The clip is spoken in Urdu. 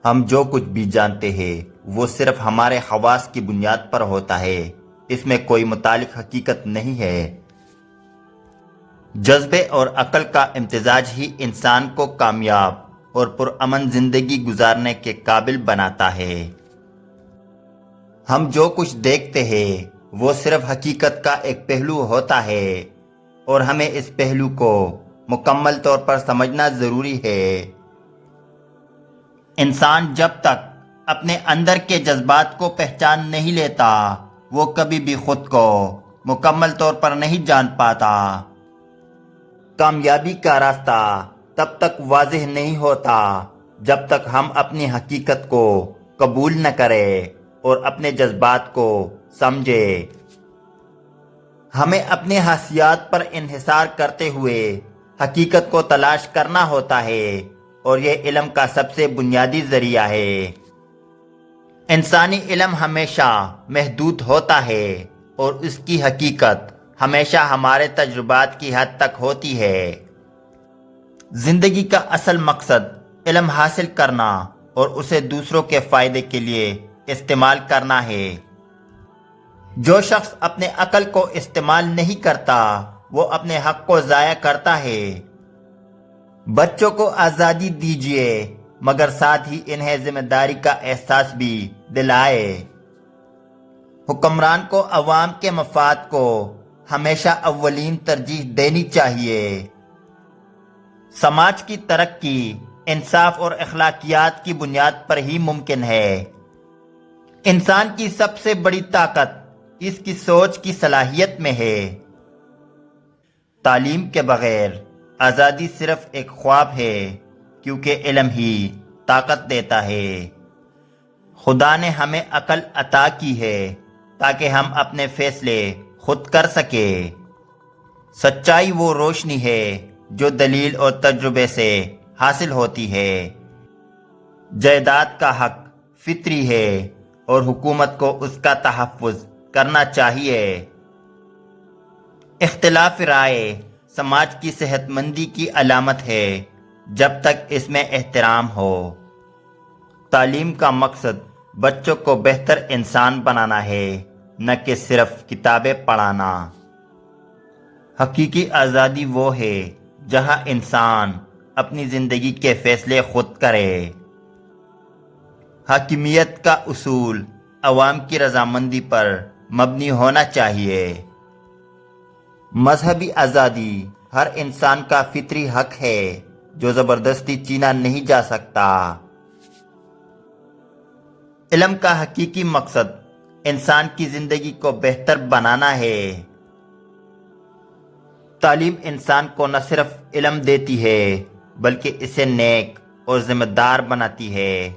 ہم جو کچھ بھی جانتے ہیں وہ صرف ہمارے حواس کی بنیاد پر ہوتا ہے، اس میں کوئی متعلق حقیقت نہیں ہے۔ جذبے اور عقل کا امتزاج ہی انسان کو کامیاب اور پرامن زندگی گزارنے کے قابل بناتا ہے۔ ہم جو کچھ دیکھتے ہیں وہ صرف حقیقت کا ایک پہلو ہوتا ہے اور ہمیں اس پہلو کو مکمل طور پر سمجھنا ضروری ہے۔ انسان جب تک اپنے اندر کے جذبات کو پہچان نہیں لیتا وہ کبھی بھی خود کو مکمل طور پر نہیں جان پاتا۔ کامیابی کا راستہ تب تک واضح نہیں ہوتا جب تک ہم اپنی حقیقت کو قبول نہ کریں اور اپنے جذبات کو سمجھیں۔ ہمیں اپنے حسیات پر انحصار کرتے ہوئے حقیقت کو تلاش کرنا ہوتا ہے اور یہ علم کا سب سے بنیادی ذریعہ ہے۔ انسانی علم ہمیشہ محدود ہوتا ہے اور اس کی حقیقت ہمیشہ ہمارے تجربات کی حد تک ہوتی ہے۔ زندگی کا اصل مقصد علم حاصل کرنا اور اسے دوسروں کے فائدے کے لیے استعمال کرنا ہے۔ جو شخص اپنے عقل کو استعمال نہیں کرتا وہ اپنے حق کو ضائع کرتا ہے۔ بچوں کو آزادی دیجیے مگر ساتھ ہی انہیں ذمہ داری کا احساس بھی دلائے۔ حکمران کو عوام کے مفاد کو ہمیشہ اولین ترجیح دینی چاہیے۔ سماج کی ترقی انصاف اور اخلاقیات کی بنیاد پر ہی ممکن ہے۔ انسان کی سب سے بڑی طاقت اس کی سوچ کی صلاحیت میں ہے۔ تعلیم کے بغیر آزادی صرف ایک خواب ہے کیونکہ علم ہی طاقت دیتا ہے۔ خدا نے ہمیں عقل عطا کی ہے تاکہ ہم اپنے فیصلے خود کر سکیں۔ سچائی وہ روشنی ہے جو دلیل اور تجربے سے حاصل ہوتی ہے۔ جائیداد کا حق فطری ہے اور حکومت کو اس کا تحفظ کرنا چاہیے۔ اختلاف رائے سماج کی صحت مندی کی علامت ہے جب تک اس میں احترام ہو۔ تعلیم کا مقصد بچوں کو بہتر انسان بنانا ہے نہ کہ صرف کتابیں پڑھانا۔ حقیقی آزادی وہ ہے جہاں انسان اپنی زندگی کے فیصلے خود کرے۔ حاکمیت کا اصول عوام کی رضامندی پر مبنی ہونا چاہیے۔ مذہبی آزادی ہر انسان کا فطری حق ہے جو زبردستی چھینا نہیں جا سکتا۔ علم کا حقیقی مقصد انسان کی زندگی کو بہتر بنانا ہے۔ تعلیم انسان کو نہ صرف علم دیتی ہے بلکہ اسے نیک اور ذمہ دار بناتی ہے۔